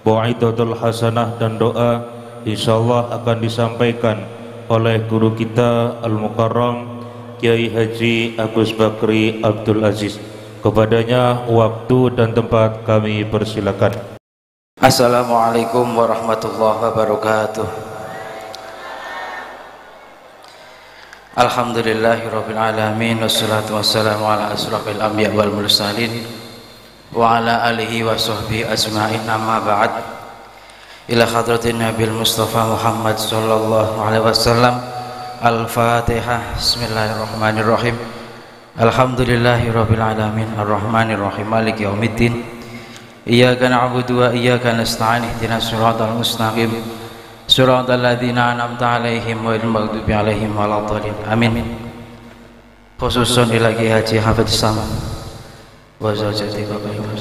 Mau'izatul hasanah dan doa insyaallah akan disampaikan oleh guru kita Al-Mukarram Kiai Haji Agus Bakri Abdul Aziz. Kepadanya waktu dan tempat kami persilakan. Assalamualaikum warahmatullahi wabarakatuh. Alhamdulillahirabbil alamin wassalatu wassalamu ala asrofil anbiya wal mursalin wa ala alihi wa sahbihi ajma'in, amma ba'd. Ila hadratin Nabil Mustafa Muhammad sallallahu alaihi wasallam. Al-Fatihah. Bismillahirrahmanirrahim. Alhamdulillahirabbil alamin arrahmanir rahim maliki yaumiddin. Iyyaka na'budu wa iyyaka nasta'in ihdinas siratal mustaqim siratal ladzina an'amta 'alaihim ghairil maghdubi 'alaihim waladdallin. Amin. Khususun ila Kiai Haji Hafidz Sham wa zawjati Bapak Ibu.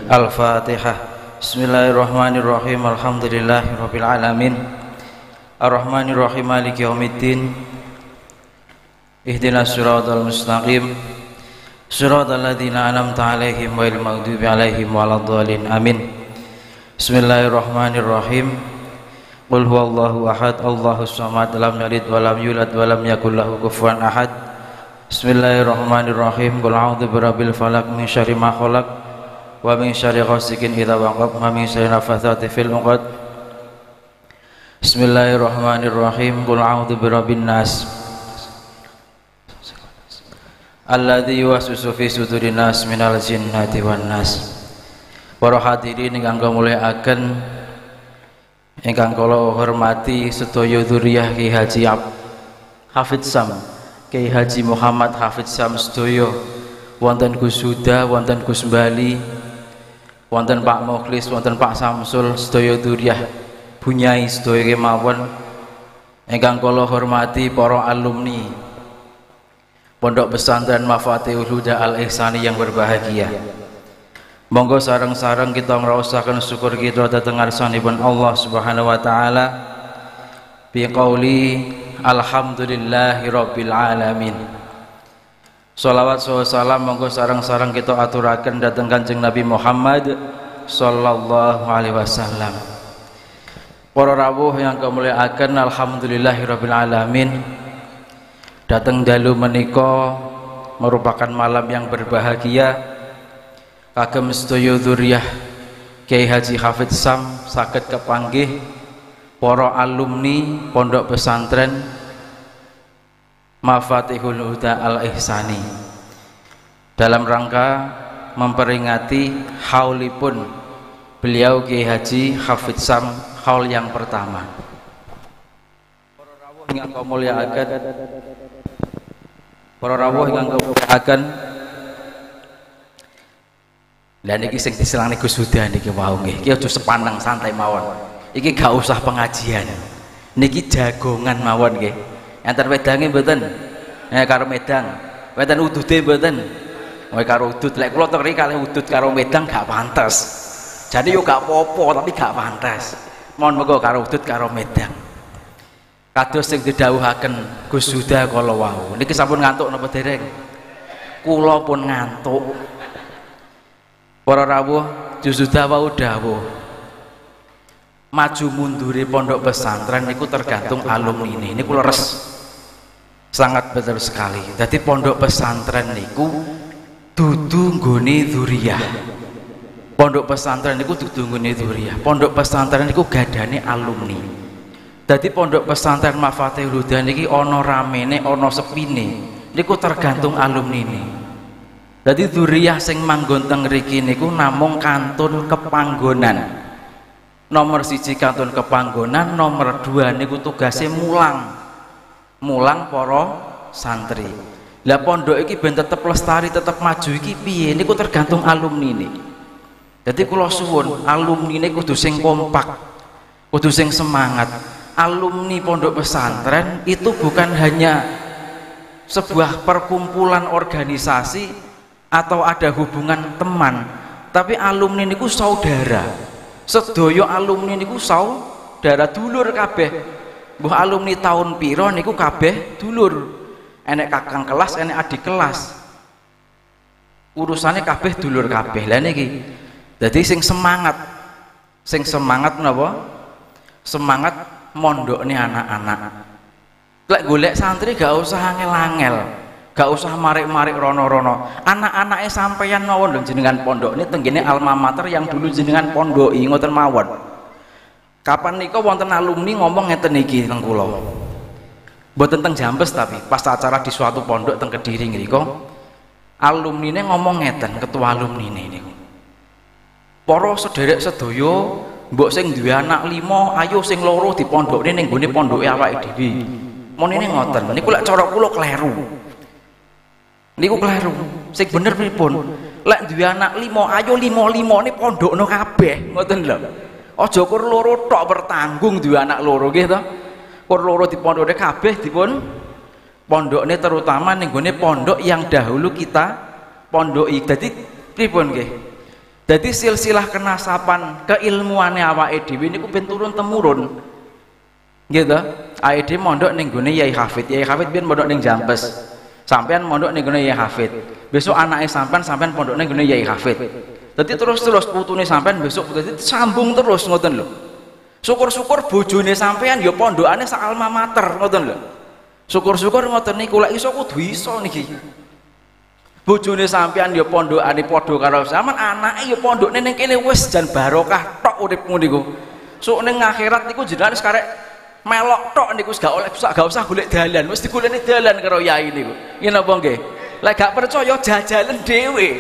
Al-Fatihah. Bismillahirrahmanirrahim. Alhamdulillahirabbil alamin arrahmanir rahim maliki yaumiddin. Ihdinas siratal mustaqim siratal ladzina an'amta 'alaihim ghairil maghdubi 'alaihim waladdallin. Amin. Bismillahirrahmanirrahim. Qul huwallahu ahad, Allahus samad, lam yalid wa lam yulad wa lam yakul lahu kufuwan ahad. Bismillahirrahmanirrahim. Qul a'udzu birabbil falaq min syarri ma khalaq wa min syarri ghasikin idza waqab wa min syarri nafatsati fil 'uqad. Bismillahirrahmanirrahim. Qul a'udzu birabbin nas alladzi yuwaswisu fi sudurin nas minal jinnati wan nas. Para hadirin ingkang kamulyakaken, ingkang kula hormati sedaya dzurriyyah Kiai Haji Hafidz Sham, Kiai Haji Muhammad Hafidz Sham sedaya, wonten Gus Huda, wonten Gus Bali, wonten Pak Mukhlis, wonten Pak Samsul, sedaya dzurriyyah Bunyai sedaya kemawon, ingkang kula hormati para alumni Pondok Pesantren Mafatihul Huda Al-Ihsani yang berbahagia. Monggo sareng-sareng kita ngraosaken syukur kita dhateng ngarsanipun Allah Subhanahu wa taala bi qauli alhamdulillahirabbil alamin. Shalawat salam monggo sareng-sareng kita aturaken dhateng Kanjeng Nabi Muhammad sallallahu alaihi wasallam. Para rawuh yang kemuliaan, alhamdulillahirabbil alamin. Dateng dalu menika merupakan malam yang berbahagia. Kagem sedaya dzurriyyah Kiai Haji Hafidz Sham saged kepanggih para alumni Pondok Pesantren Mafatihul Huda Al-Ihsani dalam rangka memperingati haulipun beliau Kiai Haji Hafidz Sham, haul yang pertama. Para rawuh ingkang kamulyakaken, para rawuh ingkang kamulyakaken, lah niki sing diselani Gus Huda niki wau nggih. Iki aja sepaneng, santai mawon. Iki gak usah pengajian. Niki jagongan mawon nggih. Enten wedange mboten? Karo medang. Wonten udude mboten? Kowe karo udud, lek kula teri kalih udud karo medang gak pantes. Jadi yo gak apa-apa tapi gak pantes. Mohon monggo karo udud karo medang. Kados sing didhawuhaken Gus Huda kala wau. Niki sampun ngantuk napa dereng? Kula pun ngantuk. Para rawuh Jusuda wau dawuh, maju munduri pondok pesantren niku tergantung alumni ini. Niku leres sangat betul sekali. Jadi pondok pesantren niku dudu nggone dzurriyyah. Pondok pesantren niku dudu nggone dzurriyyah. Pondok pesantren niku gadane alumni. Jadi pondok pesantren Mafatihul Huda niki ana ramene, ana sepine. Niku tergantung alumni ini. Jadi dzurriyyah sing manggon teng mriki niku namung kantun kepanggonan. Nomor 1 kantun kepanggonan, nomor 2 niku tugasnya mulang para santri. Lah pondok iki ben tetep lestari, tetep maju iki piye niku tergantung alumni ini. Jadi kula suwun alumni ini kudu sing kompak, kudu sing semangat. Alumni pondok pesantren itu bukan hanya sebuah perkumpulan organisasi atau ada hubungan teman, tapi alumni niku saudara. Sedaya alumni niku saudara, dulur kabeh. Mbah alumni tahun piro niku kabeh dulur. Enek kakang kelas, enek adik kelas. Urusannya kabeh dulur kabeh. Lah niki. Dadi sing semangat Sing semangat napa? Semangat mondokne anak-anak. Lek golek santri gak usah angel-angel, gak usah marik-marik rono-rono. Anak-anake sampeyan mawon lho jenengan pondok ini tenggene alma mater yang dulu jenengan pondoki ngoten mawon. Kapan nika wonten alumni ngomong ngeten iki teng kula. Mboten teng Jambes tapi pas acara di suatu pondok teng Kediri ngriko, alumnine ngomong ngeten, ketua alumnine niku. Para sederek sedaya, mbok sing duwe anak 5, ayo sing loro dipondokne ning gone pondoke awake dhewe. Monine ngoten, niku lek cara kula kleru. Niku kleru. Sing bener pripun? Lek duwe anak 5, ayo 5-5ne pondokno kabeh, ngoten lho. Aja kur loro tok bertanggung duwe anak loro nggih to. Kur loro dipondokne kabeh dipun pondokne terutama ning gone pondok yang dahulu kita pondoki. Dadi pripun nggih? Dadi silsilah kenasapan keilmuane awake dhewe niku ben turun temurun. Nggih to? Awake dhewe mondok ning gone Yai Hafid. Yai Hafid biyen mondok ning Jambes. Sampean mondok ning gone Yai Hafid. Besok anake sampean pondok ning gone Yai Hafid. Dadi terus putune sampean besok dadi sambung terus ngoten lho. Syukur-syukur bojone sampean ya pondokane sak alma mater ngoten lho. Syukur-syukur ngoten niku lek iso kudu iso niki. Bojone sampean ya pondokane padha karo sampean, anake ya pondokne ning kene wis jan barokah tok uripmu niku. Sok ning akhirat niku jenengan wis karek melok tok niku gak usah golek dalan, wis digoleki dalan karo yai niku. Yen apa nggih? Lek gak percaya jajalan dhewe.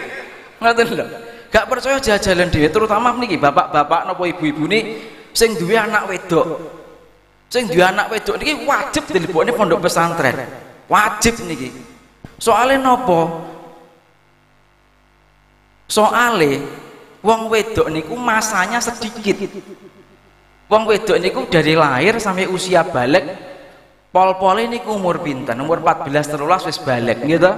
Ngoten lho. Gak percaya jajalan dhewe, terutama niki bapak-bapak napa ibu-ibune sing duwe anak wedok. Sing duwe anak wedok niki wajib dilebokne pondok pesantren. Wajib niki. Soale napa? Soale wong wedok niku masanya sedikit. Wong wedok niku dari lahir sampai usia balik pol-pole niku umur pinten? Umur 14 13 wis balik gitu.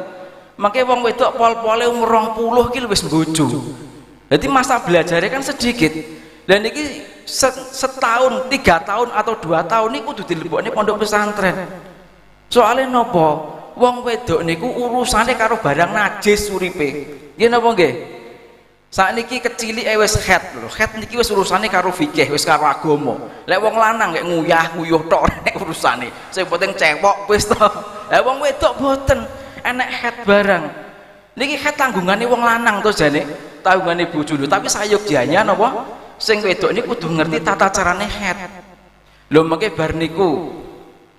Makanya wong wedok pol-pole umur 20 ki wis bojo. Jadi masa belajarnya kan sedikit. Dan niki setahun, 3 tahun atau 2 tahun niku kudu dilebokne pondok pesantren. Soale napa? Wong wedok niku urusane karo barang najis uripe. Nggih napa nggih? Sakniki kecilik wis head lho. Head niki wis urusane karo fikih, wis karo agama. Lek wong lanang nek nguyah-nguyuh tok nek urusane. Sing penting cewek wis to. Lah wong wedok boten enek head barang. Niki head tanggungane wong lanang to jane, tanggungane bojone. Tapi sayogyaane napa? Sing wedok niku kudu ngerti tata carane head. Lho mengke bar niku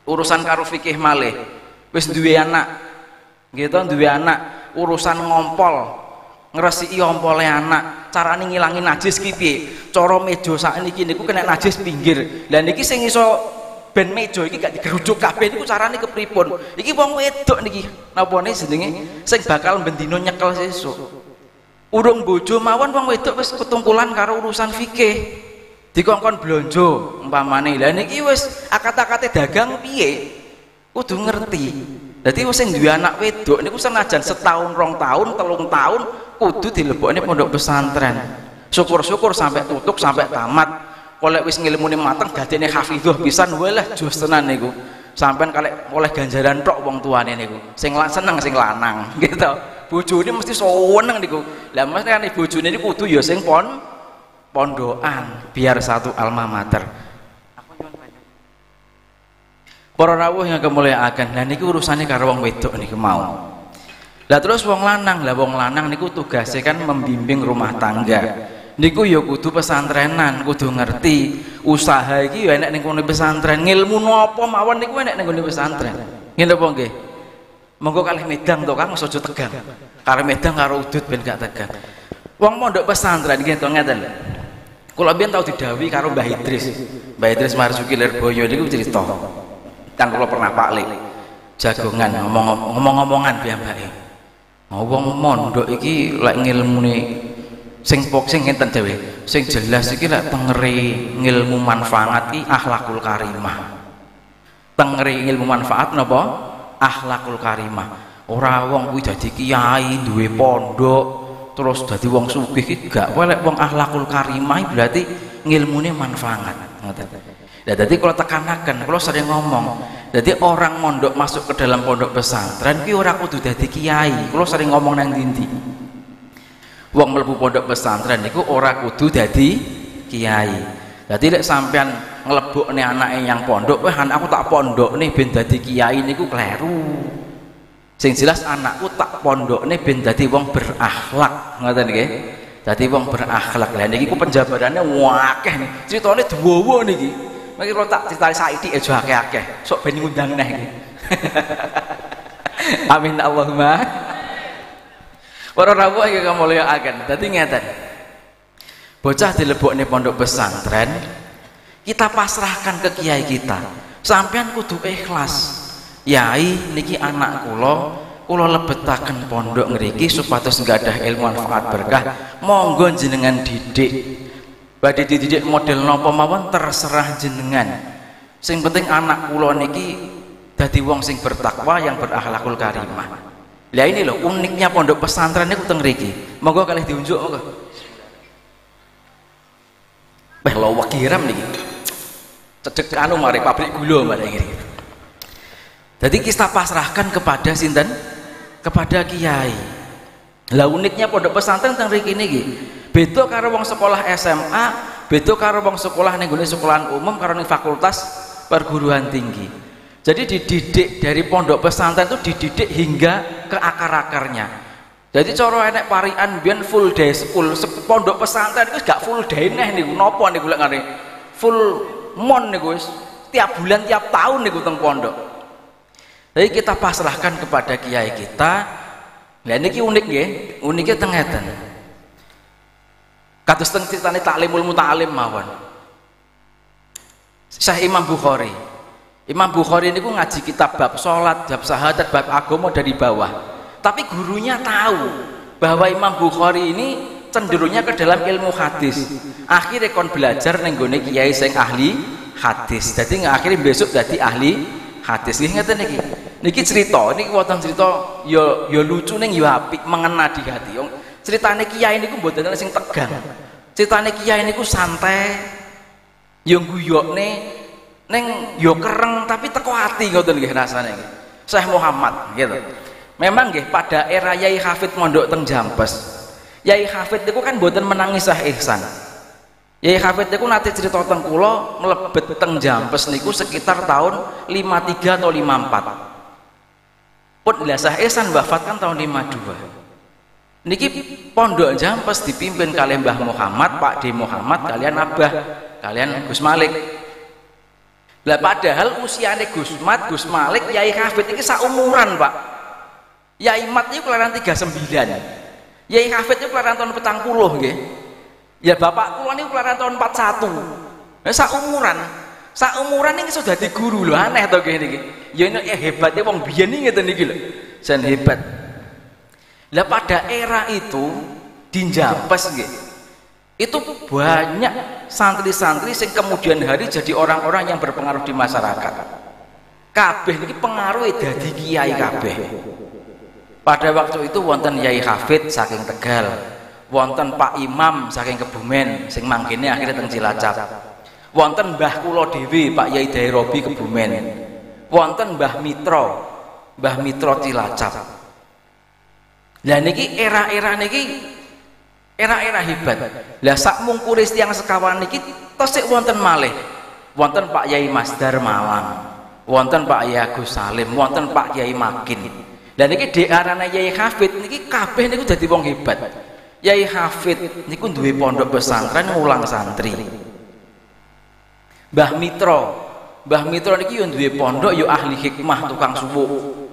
urusan karo fikih malih. Wis duwe anak. Nggih to, duwe anak, urusan ngompol. Ngresiki ompole anak, carane ngilangi najis ki piye? Cara meja sakniki niku kena najis pinggir. Lah niki sing iso ben meja iki gak digerujuk kabeh niku carane kepripun? Iki wong wedok niki. Napane jenenge sing bakal bendino nyekel sesuk. Urung bojo mawon wong wedok wis ketumpulan karo urusan fikih. Dikongkon blonjo umpamane. Lah niki wis akat-akate dagang piye? Kudu ngerti. Dadi wis sing duwe anak wedok niku senajan setahun, 2 tahun, 3 tahun kudu dilebokne pondok pesantren. Syukur-syukur sampai tutup sampai tamat. Oleh wis ngilmune mateng dadene hafizah pisan walah jos tenan niku. Sampeyan kalek oleh ganjaran tok wong tuane niku. Sing seneng sing lanang gitu. Bojone mesti seneng niku. Lah mesti kan bojone niku kudu ya sing pondokan biar satu alma mater. Para rawuh yang kemuliaan, nah niki urusannya karo wong wedok niku mau. Lah terus wong lanang niku tugasnya kan membimbing rumah tangga. Niku ya kudu pesantrenan, kudu ngerti usaha iki ya enek ning kono pesantren. Ngilmu napa mawon niku enek ning kono pesantren. Ngene apa nggih? Monggo kalih medang to Kang, aja tegang. Karo medang karo udut ben gak tegang. Wong mondok pesantren nggih to ngeten lho. Kula biyen tau didhawuhi karo Mbah Idris. Mbah Idris Marzuki Lirboyo niku cerita. Kan kula pernah paklik jagongan ngomong-ngomongan piyambake. Wong mondok iki lek ngilmune sing ngenten dhewe, sing jelas iki lek tengeri ngilmu manfaat iki akhlakul karimah. Tengeri ngilmu manfaat napa? Akhlakul karimah. Ora wong kuwi dadi kiai duwe pondok terus dadi wong sugih iki gak wae lek wong akhlakul karimah berarti ngilmune manfaat. Ngoten. Nah, jadi kalau tekanakan, kalau sering ngomong, jadi orang mondok masuk ke dalam pondok pesantren, ki ora kudu dadi kiai. Kalau sering ngomong nang dindi, wong mlebu pondok pesantren niku ora kudu dadi kiai. Jadi lek sampean nglebokne anake yang pondok, wah anakku tak pondokne ben dadi kiai niku kleru. Sing jelas anakku tak pondokne ben dadi wong berakhlak, ngoten nggih. Dadi wong berakhlak. Lah niki ku penjabarane akeh nih. Critane dawa niki. Mengki kalau tak critani saiki aja akeh-akeh. Sok ben ngundang neh iki. Amin Allahumma. Para rawuh iki kamulyaken. Dadi ngeten. Bocah dilebokne pondok pesantren, kita pasrahkan ke kiai kita. Sampean kudu ikhlas. Yai niki anak kula lebetaken pondok ngriki supados nggadah ilmu manfaat berkah. Monggo jenengan didik. Badhe dididik model napa mawon terserah jenengan. Sing penting anak kula niki dadi wong sing bertakwa yang berakhlakul karimah. Lah ini loh uniknya pondok pesantren niku teng mriki. Monggo kalih diunjuk monggo. Beh lawak kiram niki. Cedek anu mari pabrik gula mari ngene. Jadi kita pasrahkan kepada sinten? Kepada kiai. Lah uniknya pondok pesantren teng mriki niki. Beda karo wong sekolah SMA, beda karo wong sekolah ning gone sekolahan umum karo ning fakultas perguruan tinggi. Jadi dididik dari pondok pesantren itu dididik hingga ke akar-akarnya. Jadi cara enek parian biyen full day school, pondok pesantren itu gak full day neh niku. Napa niku lek ngene? Full mon niku wis tiap bulan tiap tahun niku teng pondok. Jadi kita pasrahkan kepada kiai kita. Lah niki unik nggih, unike teng ngeten. Kados teng critane taklimul muta'alim mawon. Syekh Imam Bukhari. Imam Bukhari niku ngaji kitab bab salat, bab syahadat, bab agama dari bawah. Tapi gurunya tahu bahwa Imam Bukhari ini cenderungnya ke dalam ilmu hadis. Akhirnya kon belajar ning gone kiai sing ahli hadis. Jadi akhirnya besok jadi ahli hadis. Nggih ngeten niki. Niki cerita, niki wonten cerita ya lucu ning ya apik, mengena di hati. Ceritane kiai niku mboten sing tegang. Ceritane kiai niku santai. Ya guyokne ning ya kereng tapi teko ati ngoten nggih rasane nggih. Syekh Muhammad gitu. Memang nggih pada era Yai Hafid mondok teng Jampes. Yai Hafid niku kan mboten menangi Syekh Ihsan. Yai Hafid niku nate cerita teng kula mlebet teng Jampes niku sekitar tahun 53 atau 54. Pun lah Syekh Ihsan wafat kan tahun 52. Niki pondok Jampes dipimpin kalian Mbah Muhammad, Pak D Muhammad, kalian Abah, kalian Gus Malik. Lah padahal usiane Gus Malik, Yai Hafid iki saumuran, Pak. Yai Mat itu kelahiran 39. Yai Hafid itu kelahiran tahun 40 nggih. Ya bapak kula niku kelahiran tahun 41. Lah saumuran ini sudah dadi guru lho, aneh to nggih niki. Ya hebatnya wong biyen iki ngeten niki lho. Jan hebat. Lah pada era itu di Jampes nggih. Itu banyak santri-santri yang kemudian hari jadi orang-orang yang berpengaruh di masyarakat. Kabeh niki pengaruh dadi kiai kabeh. Pada waktu itu wonten Yai Hafid saking Tegal, wonten Pak Imam saking Kebumen sing mangkene akhirnya teng Cilacap. Wonten Mbah kula dhewe Pak Yai Dairobi Kebumen. Wonten Mbah Mitra Cilacap. Lah niki era-era niki era-era hebat. Lah sak mungkure tiyang sekawan niki tesih wonten malih. Wonten Pak Yai Masdar Malang, wonten Pak Yai Agus Salim, wonten Pak Yai Makin. Lah niki diarani Yai Hafid niki kabeh niku dadi wong hebat. Yai Hafid niku duwe pondok pesantren ngulang santri. Mbah Mitra niki yo duwe pondok yo ahli hikmah tukang suwuk.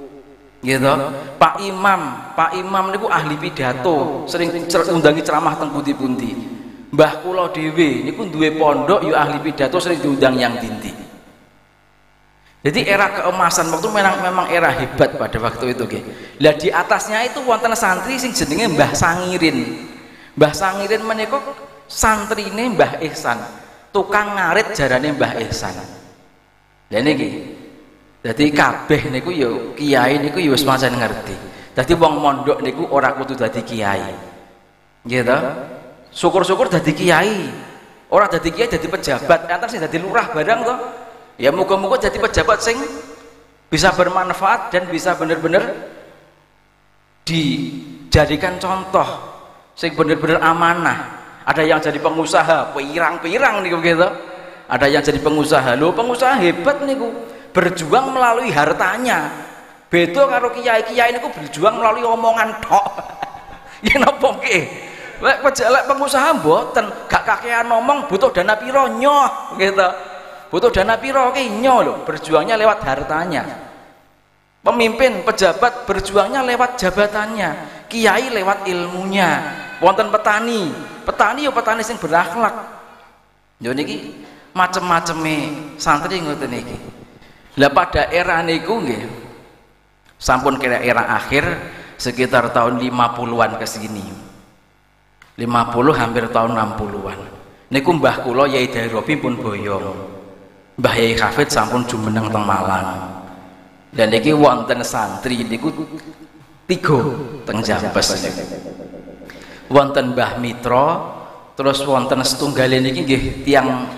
Gitu. Pak Imam niku ahli pidato, sering undangi ceramah teng pundi-pundi. Mbah kula dhewe niku duwe pondok yo ahli pidato, sering diundang yang dinti. Jadi era keemasan waktu memang era hebat pada waktu itu nggih. Lah di atasnya itu wonten santri sing jenenge Mbah Sangirin. Mbah Sangirin menika santrine Mbah Ihsan. Tukang ngarit jarane Mbah Ihsan. Lah niki jadi kabeh niku yo kiai niku yo wis pancen ngerti. Dadi wong mondok niku ora kudu dadi kiai. Gitu. Syukur-syukur dadi kiai. Ora dadi kiai dadi pejabat, antar sing dadi lurah barang to. Ya muga-muga jadi pejabat sing bisa bermanfaat dan bisa bener-bener dijadikan contoh, sing bener-bener amanah. ada yang jadi pengusaha pirang-pirang niku gitu. Ada yang jadi pengusaha. Lho, pengusaha hebat niku, berjuang melalui hartanya. Beda karo kiai-kiai niku berjuang melalui omongan tok. Ya napa nggih? Lek pengusaha mboten, gak kakean ngomong, butuh dana piro nyoh gitu. Butuh dana piro ki nyoh lho, berjuangnya lewat hartanya. Pemimpin, pejabat berjuangnya lewat jabatannya, kiai lewat ilmunya. Wonten petani, petani yo petani sing berakhlak. Yo niki macem-maceme santri ngoten iki. Lah pada era niku nggih sampun kira era akhir sekitar tahun 50-an ke sini. 50 hampir tahun 60-an. Niku mbah kula Yai Dairobi pun boyong. Mbah Yai Hafid sampun jumeneng teng Malang. Dan niki wonten santri niku 3 teng Jambes niku. Wonten Mbah Mitra, terus wonten setunggal niki nggih tiang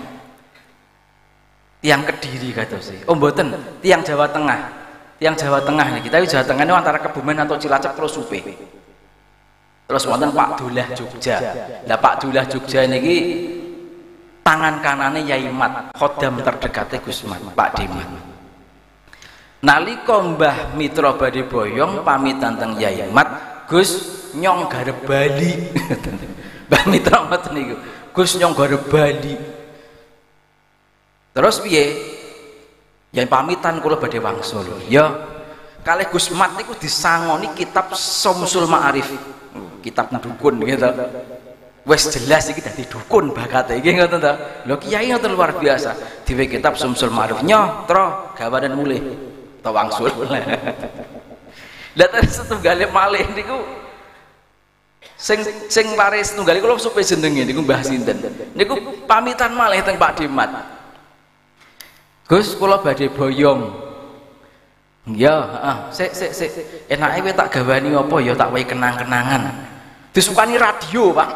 Kediri kados sih. Oh mboten, tiang Jawa Tengah. Tiang Jawa Tengah niki. Tapi Jawa Tengah niku antara Kebumen atau Cilacap terus Supe. Terus wonten Pak Dullah Jogja. Lah Pak Dullah Jogja niki tangan kanane Yai Mat, khodam terdekate Gus Mat, Pak Dimat. Nalika Mbah Mitra badhe boyong pamitan teng Yai Mat, Gus nyong garep Bali. Mbah Mitra ngoten niku. Gus nyong garep Bali. Terus piye? Yang pamitan kula badhe wangsul. Ya, kalih Gus Mat niku disangoni kitab Somsul Ma'arif. Kitab dukun gitu. Wes jelas iki dadi dukun bakate iki ngoten ta. Lho kiai ngoten luar biasa. Diwe kitab Somsul Ma'arif nyoh tro gawanen mulih ta wangsul. Lah terus setunggale malih niku sing paris tunggal kula supe jenenge niku Mbah sinten. Niku pamitan malih teng Pak Dimat. Gus kula badhe boyong. Ya, sik enake kowe tak gawani apa ya tak wae kenang-kenangan. Disukani radio, Pak.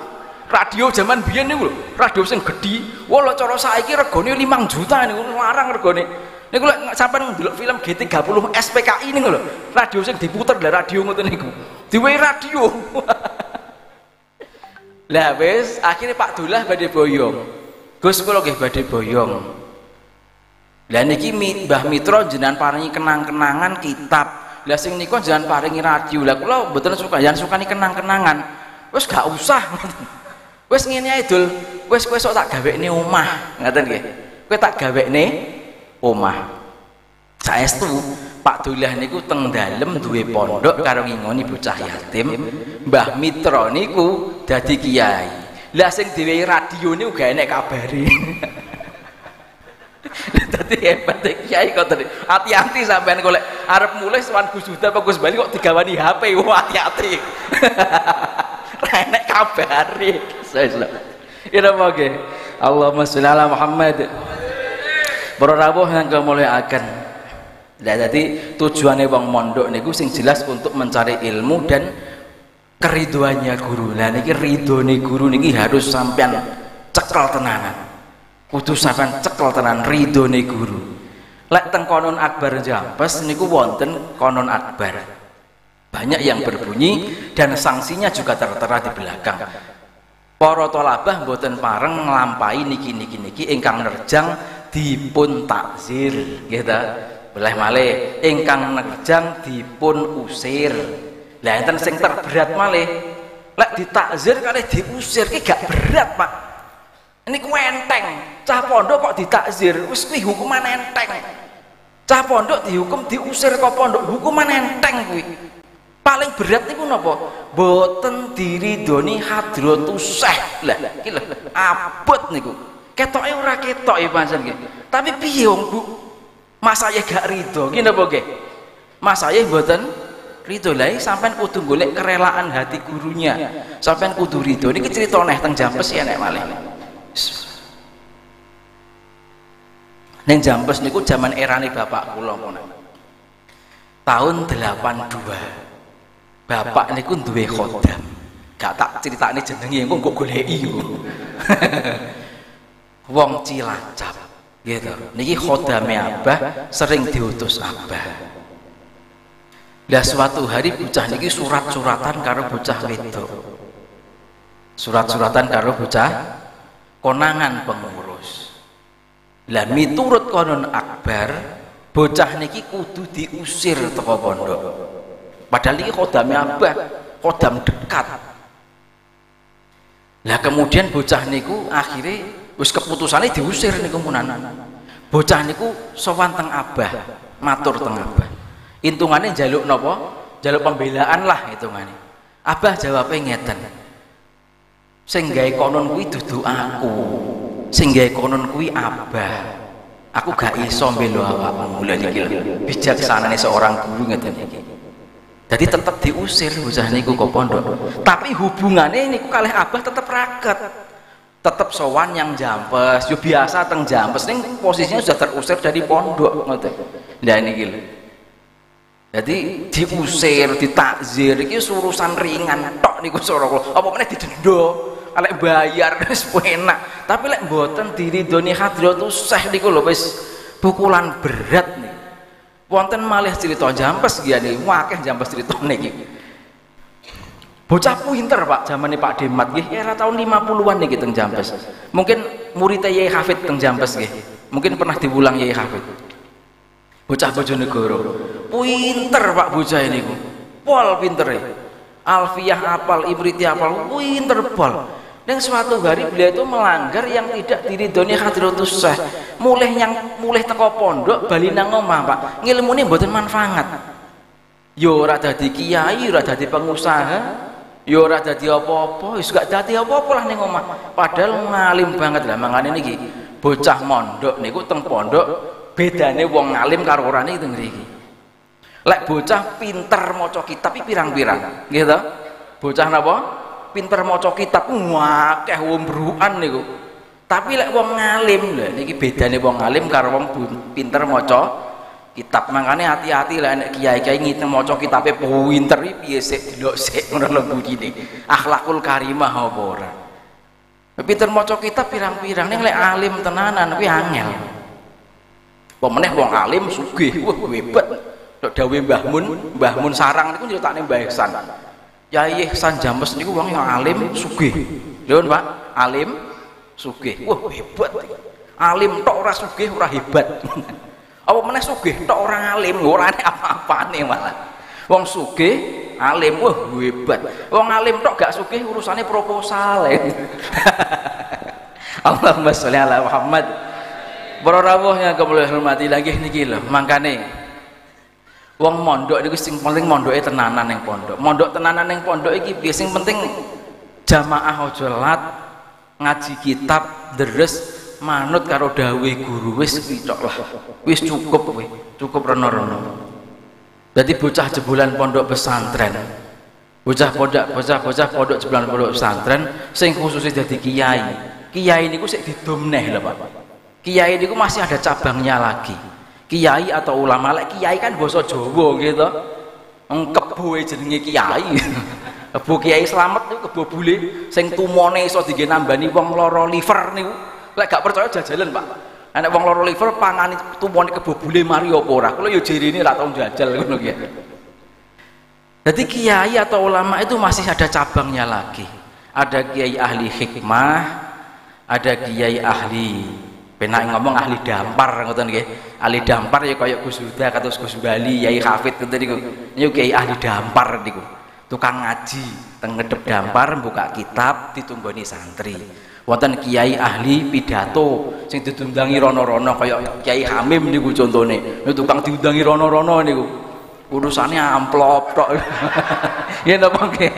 Radio zaman biyen niku lho, radio sing gedhi. Wah, cara saiki regane 5 juta niku larang regane. Niku lek sampean ndelok film G30 SPKI niku lho, radio sing diputer lah radio ngoten niku. Diwehi radio. Lah wis akhirnya Pak Dullah badhe boyong. Gus kula nggih badhe boyong. Lah niki Mbah Mitra jenengan paringi kenang-kenangan kitab. Lah sing nika jenengan paringi radio. Lah kula mboten suka, yen sukani kenang-kenangan. Wis gak usah. Wis ngene ae Dul. Wis kowe sok tak gawekne omah. Ngaten nggih. Kowe tak gawekne omah. Saestu Pak Dullah niku teng dalem duwe pondok karo ngingoni bocah yatim. Mbah Mitra niku dadi kiai. Lah sing diwehi radio niku gak enek kabare. Dadi hebat kiai kok tadi. Hati-hati sampean golek arep mulih sowan Gus Huda apa Gus Bali kok digawani HP. Wah, hati-hati. Ra enek kabare. Ya napa nggih. Allahumma sholli ala Muhammad. Para rawuh yang kemuliaan. Lah dadi tujuane wong mondok niku sing jelas untuk mencari ilmu dan keriduannya guru. Lah niki ridone guru niki harus sampean cekel tenanan. Kudu sampean cekel tenan ridone guru. Lek teng Konon Akbar Jambes niku wonten Konon Akbar. Banyak yang berbunyi dan sanksinya juga tertera di belakang. Para thalabah mboten pareng nglampahi niki ingkang nerjang dipun takzir, nggih ta? Belah malih ingkang nerjang dipun usir. Lah enten sing terberat malih. Lek ditakzir kalih diusir ki gak berat, Pak. Ini ku enteng, cah pondok kok ditakzir, wis kuwi hukuman enteng. Cah pondok dihukum diusir kok pondok, hukuman enteng kuwi. Paling berat niku napa? Boten diridoni hadratus syekh. Lah iki lho, abot niku. Ketoke ora ketok ya pancen nggih. Tapi piye wong Bu? Mas saya gak rido. Ki napa nggih? Mas saya mboten rido. Lah sampean kudu golek kerelaan hati gurunya. Sampean kudu rido. Niki crita neh teng Jambes ya nek malih. Neng Jambes niku zaman erane bapak kula ngono. Tahun 82. Bapak niku duwe khodam. Gak tak critakne jenenge engko kok goleki engko. Wong Cilacap. Gitu. Niki khodame Abah sering diutus Abah. Lah suatu hari bocah niki surat-suratan karo bocah wedok. surat-suratan karo bocah konangan pengurus. Lah miturut konon akbar bocah niki kudu diusir teko pondok. Padahal iki kodame abah, kodam dekat. Lah kemudian bocah niku akhirnya wis keputusannya diusir niku munan. Bocah niku sowan teng abah, matur teng abah. Intungane njaluk napa? Njaluk pembelaan lah hitungane. Abah jawabnya ngeten. Sing gawe konon kuwi dudu aku. Sing gawe konon kuwi abah. Aku gak iso mbelo awakmu. Lha niki bijaksanane seorang guru ngeten iki. Jadi tetap diusir bocah niku ke pondok. Tapi hubungannya niku kalih abah tetap raket. Tetap sowan yang Jampes. Yo biasa teng Jampes ning posisinya sudah terusir dari pondok ngoten. Lah niki lho. Jadi diusir, ditakzir iki urusan ringan tok niku sora kula. Apa meneh didenda, lek bayar wis enak. Tapi lek mboten diridoni Hadratus Syekh niku lho wis pukulan berat nih. Wonten malih cerita Jampes nggih akeh Jampes critane iki. Bocah pinter Pak, zamane Pak Demat nggih era tahun 50-an niki teng Jampes. Mungkin muridnya Yai Hafid teng Jampes nggih. Mungkin pernah diulang Yai Hafid. Bocah Bojonegoro. Pinter Pak bocah niku. Pol pintere. Alfiyah apal, Ibriti apal, pinter pol. Dan suatu hari beliau itu melanggar yang tidak diridhoni Hadratus Syekh. Mulih teko pondok bali nang omah, Pak. Ngilmune mboten manfaat. Yo ora dadi kiai, ora dadi pengusaha, yo ora dadi apa-apa, wis gak dadi apa-apa lah ning omah. Padahal ngalim banget lah mangane niki. Bocah mondok niku teng pondok bedane wong ngalim karo orane teng mriki. Lek bocah pinter maca kitab iki pirang-pirang, nggih to? Bocah napa? Pinter maca kitab akeh wombrukan niku. Tapi lek wong ngalim lho niki bedane wong ngalim karo wong pinter maca kitab. Mangane hati-hati lek nek kiai-kiai ngitung maca kitabe pinter iki piye sik delok sik ngono lho bujine. Akhlakul karimah apa ora. Pinter maca kitab pirang-pirang ning lek alim tenanan kuwi angel. Apa meneh wong alim sugih, wah hebat. Nek dawuhe Mbah Mun Sarang niku critakne Mbah Ihsan. Yai Ihsan Jampes niku wong yang alim sugih. Lho Pak, alim sugih. Wah hebat. Alim tok ora sugih ora hebat. Apa meneh sugih tok ora alim, ora ana apa-apane malah. Wong sugih alim wah hebat. Wong alim tok gak sugih urusane proposal. Allahumma sholli ala Muhammad. Para rawuh yang kula hormati lagi niki lho, mangkane wong mondok niku sing penting mondoke tenanan ning pondok. Mondok tenanan ning pondok iki piye sing penting jamaah aja lat, ngaji kitab, deres, manut karo dawuhe guru wis cocok lah. Wis cukup kowe, cukup rena-rena. Dadi bocah jebolan pondok pesantren. Bocah pondok jebolan pondok pesantren sing khususnya dadi kiai. Kiai niku sik didomneh lho, Pak. Kiai niku masih ada cabangnya lagi. Kiai atau ulama, lek kiai kan basa Jawa gitu. Kebo jenenge kiai. Kebo Kiai Slamet niku kebo bule sing tumone iso dienggo nambani wong lara liver niku. Lek gak percaya jajalan, Pak. Nek wong lara liver pangane tumone kebo bule mari apa ora. Kula yo jerene ra tau jajal ngono ki. Jadi kiai atau ulama itu masih ada cabangnya lagi. Ada kiai ahli hikmah, ada kiai ahli penak ngomong ahli dampar ngoten nggih. Ahli dampar ya kaya Gus Huda kados Gus Bali, Yai Hafid ngoten niku. Niku kiai ahli dampar niku. Tukang ngaji, teng ngedep dampar buka kitab ditunggoni santri. Wonten kiai ahli pidato sing ditundangi rono-rono kaya Kiai Hamim niku contone. Niku tukang diundangi rono-rono niku. Urusane amplop tok. Ya napa nggih?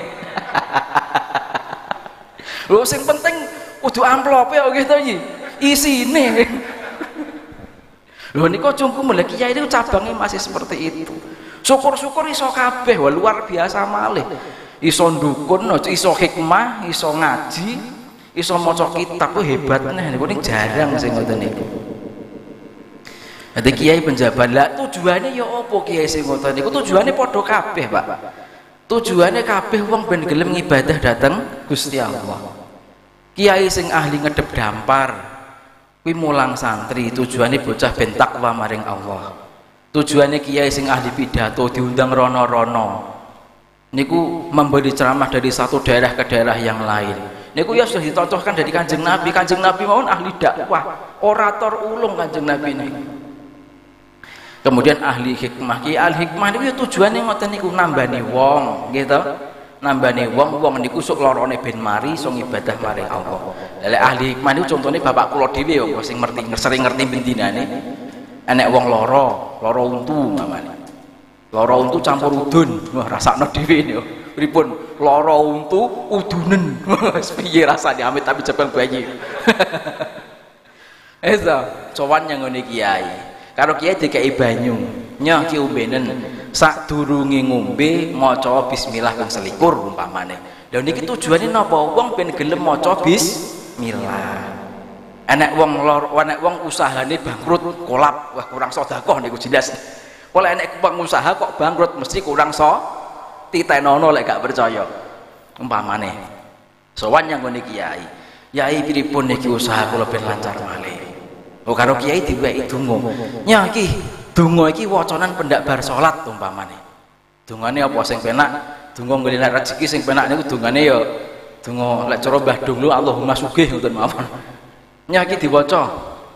Lho sing penting kudu amplope kok nggih to iki. Isine. Lho niku cungku mulai kiai itu cabangnya masih seperti itu. Syukur-syukur iso kabeh, wah luar biasa malih. Iso ndukun, iso hikmah, iso ngaji, iso maca kitab ku hebat meneh. Niku jarang sing ngoten niku. Dadi kiai penjabat lah tujuane ya apa kiai sing ngoten niku? Tujuane padha kabeh, Pak. Tujuane kabeh wong ben gelem ngibadah dateng Gusti Allah. Kiai sing ahli ngedep dampar kuwi mulang santri, tujuane bocah ben takwa maring Allah. Tujuane kiai sing ahli pidato diundang rono-rono niku memberi ceramah dari satu daerah ke daerah yang lain. Niku ya sudah dicontohkan dari Kanjeng Nabi. Kanjeng Nabi mawon ahli dakwah, orator ulung Kanjeng Nabi niku. Kemudian ahli hikmah. Ki ahli hikmah niku ya tujuane ngoten niku nambani wong, gitu. Nambani wong niku sok lorone ben mari iso ibadah marang Allah. Lah ahli hikmah niku contone bapak kula dhewe ya sing sering ngerti bendinane. Enek wong lara untu mamane. Lara untu campur udun. Wah rasakno dhewe niku. Pripun lara untu udunen. Wis piye rasane amit tapi jebang bayi. Esa sowan yang ngene kiai. Karo kiai dikai banyu. Nyah ki umbenen sadurunge ngombe maca bismillah ping 21 umpamane. Lha niki tujuane napa? Wong ben gelem maca bismillah. Enek wong usahane bangkrut, kolap, wah kurang sedekah niku jelas. Oleh enek pengusaha kok bangkrut mesti kurang titenono lek gak percaya. Umpamane sowan yang ngene kiai. Yai pripun niki usaha kula ben lancar malih. Oh karo kiai diwehi donga. Nyah iki donga iki wacanan pendak bar salat umpamane. Dongane apa sing penak? Donga nggolek rezeki sing penak niku dongane ya donga lek cara Mbah Donglo Allahumma sugih ngoten mawon. Nyah iki diwaca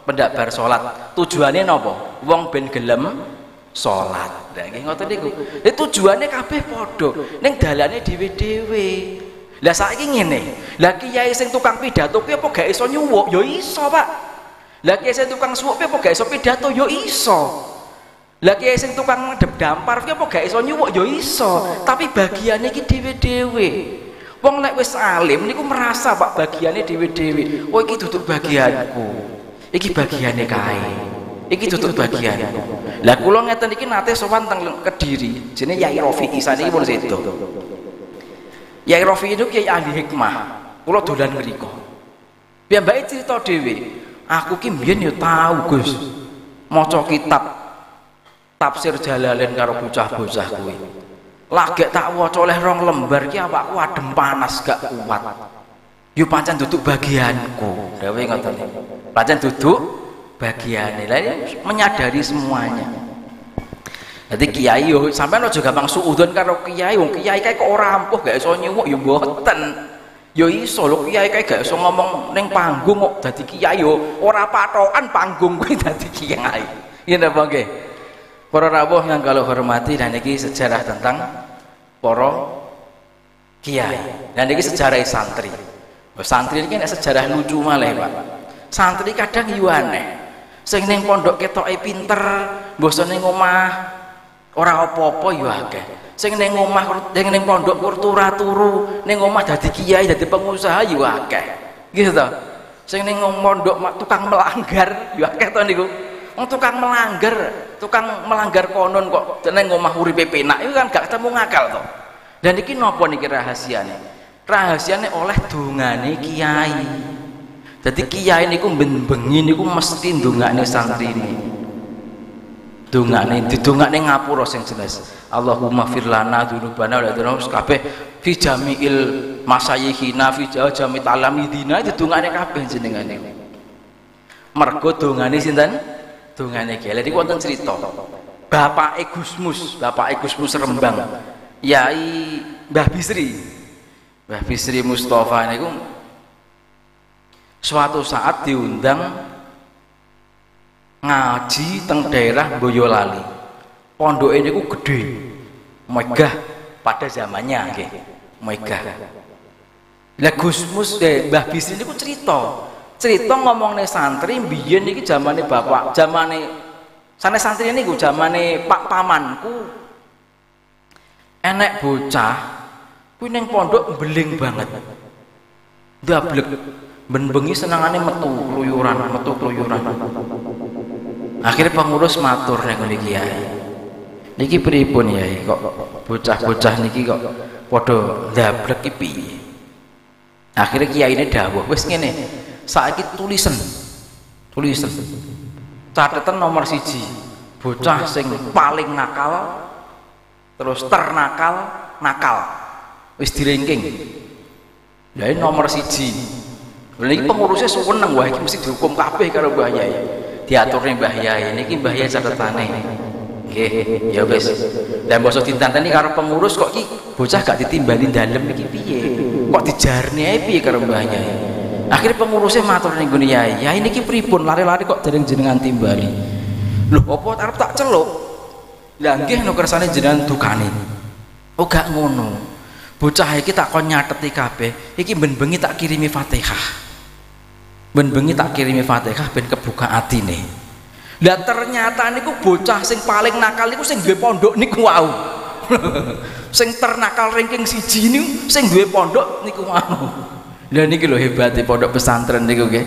pendak bar salat. Tujuane napa? Wong ben gelem salat. Lah nggih ngoten niku. Tujuane kabeh padha. Ning dalane dhewe-dhewe. Lah saiki ngene. Lah kiai sing tukang pidato ki apa gak iso nyuwuk? Ya iso, Pak. Lah kiai sing tukang suwuk ki apa gak iso pidato? Ya iso. Lah kiai sing tukang ngedep dampar ki apa gak iso nyuwuk? Ya iso. Tapi bagiane iki dhewe-dhewe. Wong lek wis alim niku merasa Pak bagiane dhewe-dhewe. Oh iki duduk bagianku. Iki bagiane kae. Iki duduk bagianku. Lah kula ngeten iki nate sowan teng Kediri. Jenenge Yai Rafi'i saniki pun sedo. Yai Rafi'i itu kiai ahli hikmah. Kula dolan mriku. Piyambake cerita dhewe. Aku ki mbiyen ya tau Gus maca kitab tafsir Jalalain karo bocah-bocah kuwi. Lagek tak waca oleh 2 lembar ki awakku adem panas gak kuat. Yo pancen duduk bagianku. Dewe ngoten niku. Pancen duduk bagiane. Lah menyadari semuanya. Jadi kiai yo sampean aja gampang suudzon karo kiai. Wong kiai kae kok ora ampuh gak iso nyuwuk yo mboten. Yo iso lho kiai kae gak iso ngomong ning panggung kok dadi kiai yo ora patokan panggung kuwi dadi kiai. Ngene apa nggih? Para rawuh yang kalau hormati dan ini sejarah tentang para kiai. Dan ini sejarah santri. Santri ini kan sejarah lucu malah Pak. Santri kadang yo aneh. Sing ning pondok ketoke pinter, mbok ning omah ora apa-apa yo akeh. Sing ning omah ning pondok turu, ning omah dadi kiai, dadi pengusaha yo akeh. Gitu to. Sing ning pondok tukang melanggar yo akeh to niku. Wong tukang melanggar konon kok ning omah uripe penak iku kan gak ketemu ngakal to. Dan iki napa niki rahasiane? Rahasiane oleh dongane kiai. Dadi kiai niku bengi niku mesti ndongakne santrine. Didongakne ngapura sing jelas. Allahumma fir lana dzunubana wa dzunubus kabeh fi jami'il masayikhina fi jami' talamidina didongakne kabeh jenengane. Mergo dongane sinten? Dongane kiai. Lha iki wonten crita. Bapake Gusmus Rembang. Yai Mbah Bisri Mustafa niku suatu saat diundang ngaji teng daerah Boyolali. Pondoke niku gedhe, megah pada zamannya nggih, megah. Lah Gusmus Mbah Bisri niku cerita ngomongne santri mbiyen iki zamane bapak, zamane sanes santri niku zamane Pak Pamanku. Enek bocah kuwi ning pondok mbeling banget. Ndablek ben bengi senengane metu kluyuran. Akhirnya pengurus matur ning ngene kiai. Niki pripun Yai kok bocah-bocah niki kok padha ndablek iki piye? Akhirnya kiyaine dawuh, wis ngene. Saiki tulisan catatan nomor 1 bocah sing paling nakal terus ternakal wis direngking. Lah nomor 1 niki pengurusnya seneng wah iki mesti dihukum kabeh karo Mbah Yai. Diaturne Mbah Yai niki Mbah Yai catetane. Nggih, ya wis. Lah mbok ditanteni karo pengurus kok iki bocah gak ditimbali dalem iki piye? kok dijarni ae piye karo Mbah Yai. Akhirnya pengurusnya matur ning gone Yai, "Yai niki pripun lari-lari kok dereng jenengan timbali?" "Lho, apa arep tak celuk?" "Lah nggih no kersane jenengan dukane." "Oh gak ngono. Bocah iki tak kon nyateti kabeh, iki ben bengi tak kirimi Fatihah. Ben bengi tak kirimi Fatihah ben kebuka atine." Lah ternyata niku bocah sing paling nakal niku sing duwe pondok niku wau. Sing ternakal ranking 1 niku sing duwe pondok niku wau. Lah niki lho hebate pondok pesantren niku nggih.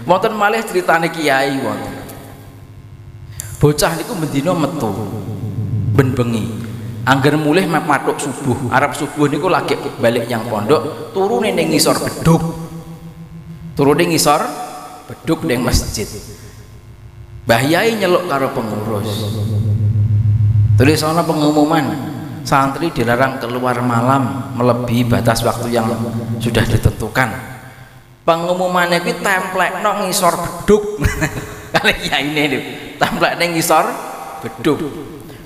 Wonten malih critane kiai wonten. Bocah niku bendina metu ben bengi. Angger mulih matuk subuh. Arab subuh niku lagi balik yang pondok, turune ning ngisor beduk. Turune ngisor beduk ning masjid. Mbah Yai nyeluk karo pengurus. Tulis ana pengumuman, santri dilarang keluar malam melebihi batas waktu yang sudah ditentukan. Pengumumannya kuwi templekno ngisor beduk. Kali yaine lho, templekne ngisor beduk.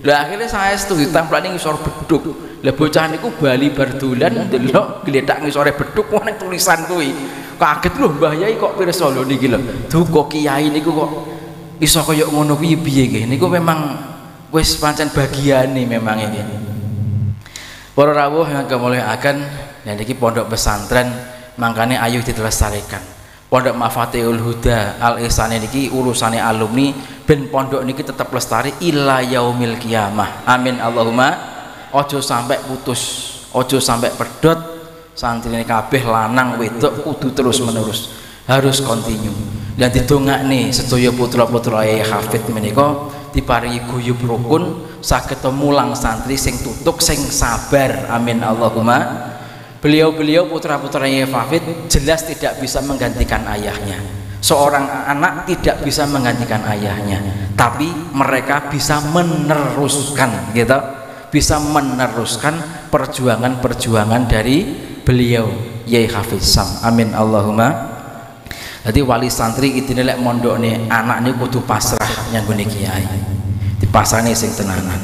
Lah akhirnya saya setuju templekne ngisor beduk. Lah bocah niku bali berdolan ndelok gletak ngisore beduk ana tulisan kuwi. Kaget lho Mbah Yai kok pirsa lho niki lho. Duka kiai niku kok iso kaya ngono kuwi piye nggih. Niku memang wis pancen bagiane memang iki. Para rawuh yang kemuliaan, dan niki pondok pesantren mangkane ayo dilestarikan. Pondok Mafatihul Huda Al Ihsan niki urusane alumni ben pondok niki tetap lestari ila yaumil kiamah. Amin Allahumma. Ojo sampai putus, ojo sampai pedot. Santri ini kabeh lanang wedok kudu terus menerus, harus kontinu. Dan didongakne sedaya putra-putra Yai Hafid menika diparingi guyub rukun saged mulang santri sing tutuk sing sabar. Amin Allahumma. Beliau-beliau putra-putra Yai Hafid jelas tidak bisa menggantikan ayahnya. Seorang anak tidak bisa menggantikan ayahnya, tapi mereka bisa meneruskan gitu, bisa meneruskan perjuangan-perjuangan dari beliau Yai Hafiz Sam. Amin Allahumma. Jadi wali santri itu nilai mondok nih anak ini kudu pasrah yang gune kiai, dipasrahne sing tenanan.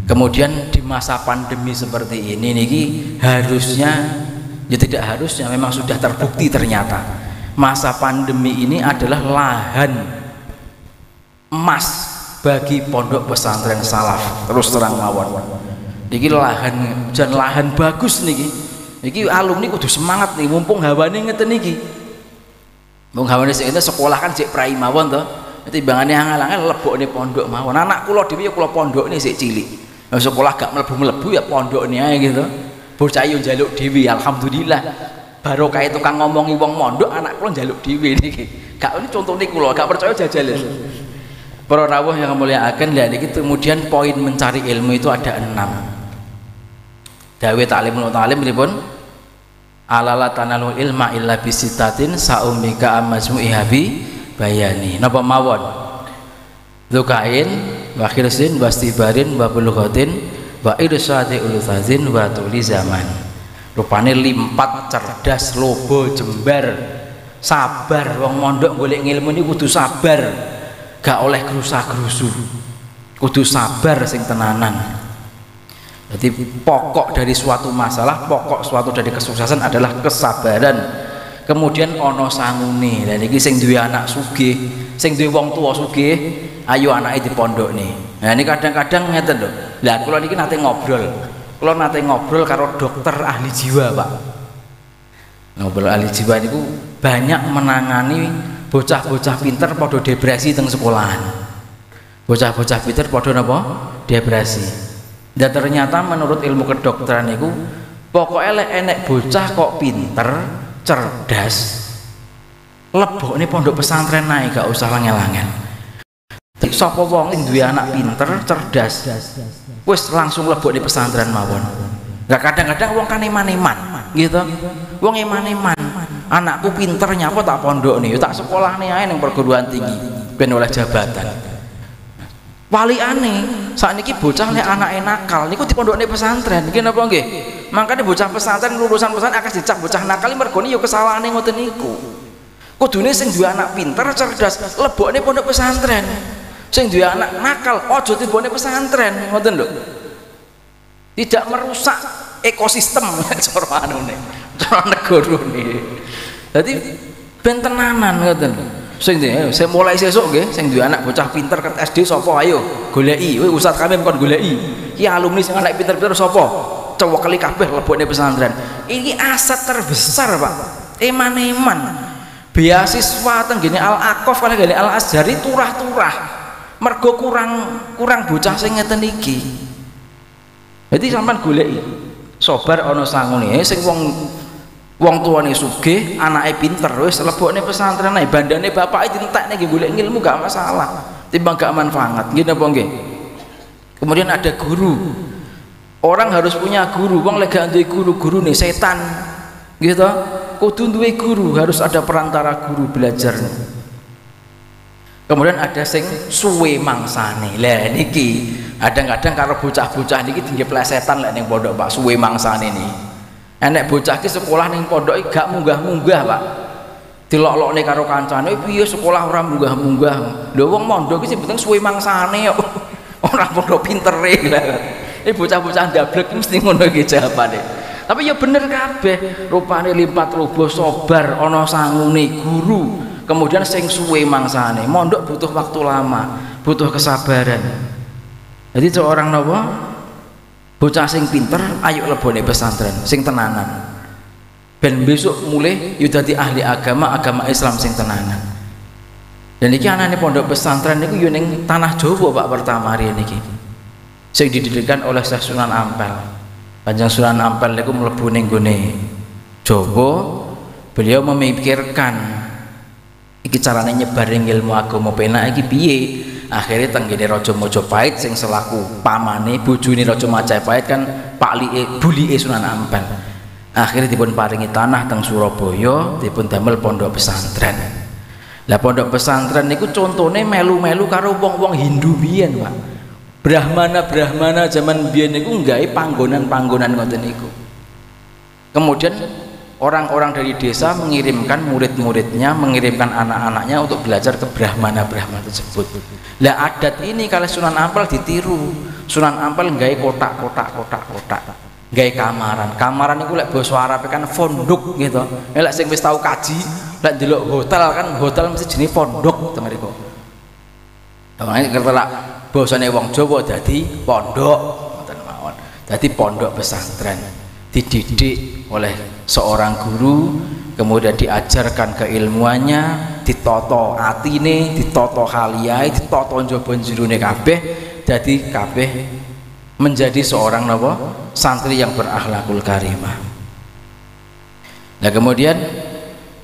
Kemudian di masa pandemi seperti ini niki harusnya, ya tidak harusnya, memang sudah terbukti ternyata masa pandemi ini adalah lahan emas bagi pondok pesantren salaf. Terus terang mawon niki lahan jan lahan bagus niki. Niki alumni kudu semangat nih, mumpung hawane ngeten niki. Wong hawane sing ente sekolah kan sik prai mawon to. Timbangane angel-angel lebokne pondok mawon. Anak kula dhewe ya kula pondokne sik cilik. Sekolah gak mlebu-mlebu ya pondokne ae gitu. Bocah yo njaluk dhewe alhamdulillah. Barokah tukang ngomongi wong mondok anak kula njaluk dhewe niki. Gak ini contone kula, gak percaya jajal. Para rawuh yang mulyakaken, lha niki kemudian poin mencari ilmu itu ada 6. Dawe ta'limul ta'lim pripun? Alala tanalul ilma illa bisitatin saumika amazmu'ihabi bayani. Napa mawon? Dzukain wa khirsin wa istibarin wa bulughatin wa irsyadi uluzazin wa tuli zaman. Rupane limpat, cerdas, lobo, jembar, sabar. Wong mondok golek ilmu ini kudu sabar, gak oleh gerusa-gerusu, kudu sabar sing tenanan. Jadi pokok dari suatu masalah, pokok suatu dari kesuksesan adalah kesabaran. Kemudian ono sangune. Dan iki sing duwe anak sugih, sing duwe wong tua sugih, ayo anake dipondokne. Nah ini kadang-kadang ngeten lho. Lah kula niki nate ngobrol. Kula nate ngobrol karo dokter ahli jiwa, Pak. Ngobrol ahli jiwa niku banyak menangani bocah-bocah pinter padha depresi teng sekolahan. Bocah-bocah pinter padha napa? Depresi. Dan ternyata menurut ilmu kedokteran itu pokoknya enek bocah kok pinter, cerdas, lebok ini pondok pesantren naik gak usah langel-langel. Sapa wong sing duwe anak pinter, cerdas, wis langsung lebok di pesantren mawon. Gak kadang-kadang wong kan eman-eman gitu. Wong eman-eman, anakku pinter nyapa tak pondok nih, tak sekolah nih ae ning perguruan tinggi ben oleh jabatan. Wali aneh, saat ini bocah nih anak nakal, niku di pondoknya pesantren, gini apa nggih? Makanya bocah pesantren lulusan pesantren akan dicap bocah nakal, mergoni yo kesalahan ngoten niku. Kudune sing duwe anak pinter, cerdas, lebokne pondok pesantren. Sing duwe anak nakal, ojo tibone pesantren, ngoten lho. Tidak merusak ekosistem cara anune cara negarane. Dadi ben tenanan ngoten. Sing mulai sesuk nggih sing duwe anak bocah pinter ket SD sapa ayo goleki. Kowe Ustaz kami kon goleki. Ki alumni sing anak pinter-pinter sapa? Cowokeli kabeh lebokne pesantren. Ini aset terbesar, Pak. Eman-eman. Beasiswa tenggene Al-Aqaf kali gene Al-Azhari turah-turah. Mergo kurang bocah sing ngeten iki. Jadi sampean goleki. Sobar ana sangune sing wong tuane sugih, anake pinter wis lebokne pesantren ae. Bandane bapake dientekne nggih golek ilmu gak masalah. Timbang gak manfaat. Nggih napa nggih? Kemudian ada guru. Orang harus punya guru. Wong lek gak duwe guru nih setan. Gitu. Kudu duwe guru, harus ada perantara guru belajarnya. Kemudian ada sing suwe mangsane. Lah niki kadang-kadang karo bocah-bocah niki tinggi plesetan lek ning pondok Pak suwe mangsane niki. Enek bocah ki sekolah ning pondok gak munggah-munggah Pak. Dilok-lokne karo kancane piye sekolah ora munggah-munggah. Lho wong mondok ki sing penting suwe mangsane kok. Ora pondok pintere. Ini bocah-bocah ndablek mesti ngono iki jawabane. Tapi ya bener kabeh, rupane limpat rubuh sobar ana sangune guru. Kemudian sing suwe mangsane. Mondok butuh waktu lama, butuh kesabaran. Jadi seorang napa? Bocah sing pinter ayo lebone pesantren, sing tenanan. Ben besok mulai yo dadi ahli agama Islam sing tenanan. Dan iki anane pondok pesantren niku yo ning tanah Jawa Pak pertama hari niki. Sing didirikan oleh Syekh Sunan Ampel. Panjang Sunan Ampel niku mlebu ning gone Jawa, beliau memikirkan iki carane nyebaring ilmu agama penak iki piye. Akhirnya tenggene Raja Majapahit sing selaku pamane bojone Raja Majapahit kan bulike Sunan Ampel. Akhirnya dipun paringi tanah teng Surabaya, dipun damel pondok pesantren. Lah pondok pesantren niku contone melu-melu karo wong-wong Hindu biyen, Pak. Brahmana zaman biyen niku nggawe panggonan-panggonan ngoten niku. Kemudian orang-orang dari desa mengirimkan murid-muridnya, mengirimkan anak-anaknya untuk belajar ke Brahmana tersebut. Lah adat ini kalau Sunan Ampel ditiru. Sunan Ampel nggawe kotak-kotak. Nggawe kamaran niku lek basa Arab kan pondok gitu. Lek sing wis tau kaji, lek ndelok hotel mesti jenenge pondok to mriku. Dene kertelak basane wong Jawa dadi pondok ngoten mawon. Dadi pondok pesantren dididik oleh seorang guru, kemudian diajarkan keilmuannya, ditoto atine, ditoto haliyae, ditoto njaba jerone kabeh, dadi kabeh menjadi seorang napa santri yang berakhlakul karimah. Nah kemudian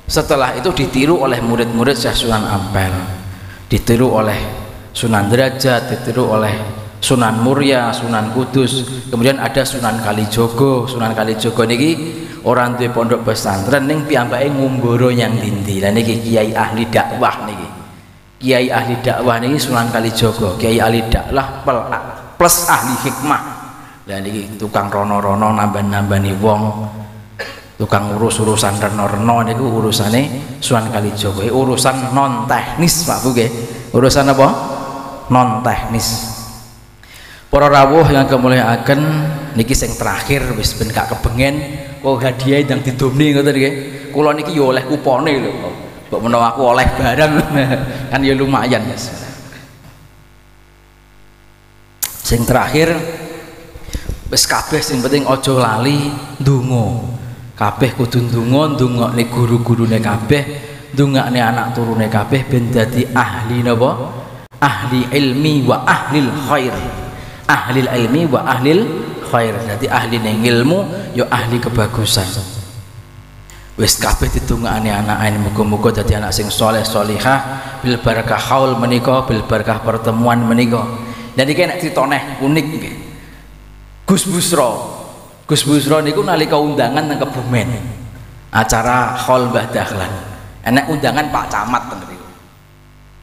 setelah itu ditiru oleh murid-murid Syekh Sunan Ampel, ditiru oleh Sunan Derajat, ditiru oleh Sunan Muria, Sunan Kudus, kemudian ada Sunan Kalijogo. Sunan Kalijogo niki orang duwe pondok pesantren ning piyambake ngumbara nyang dindi. Lah niki kiai ahli dakwah niki. Kiai ahli dakwah niki Sunan Kalijogo, kiai ahli dakwah plus ahli hikmah. Lah niki tukang rono-rono nambah-nambani wong. Tukang urusan reno-reno niku urusane Sunan Kalijogo. Urusan non teknis Pak Bu nggih. Urusan apa? Non teknis. Para rawuh yang kemuliaan niki sing terakhir wis ben gak kebengen kok hadiah yang didomni ngoten nggih. Kula niki ya oleh kupone lho. Kok menawa aku oleh barang kan ya lumayan. Sing terakhir wis kabeh sing penting aja lali ndonga. Kabeh kudu ndongakne guru-gurune kabeh, ndongakne anak turune kabeh ben dadi ahli napa? Ahli ilmi wa ahlil khair. Ahlil ilmi wa ahlil khair. Jadi ahli ning ilmu ya ahli kebagusan. Wis kabeh ditungakane anak-anak muga-muga dadi anak sing saleh salihah bil barakah haul menika, bil barakah pertemuan menika. Jadi nek crita neh unik nggih. Gus Busro niku nalika undangan nang Kebumen. Acara haul Mbah Dahlan. Enek undangan Pak Camat teng mriku.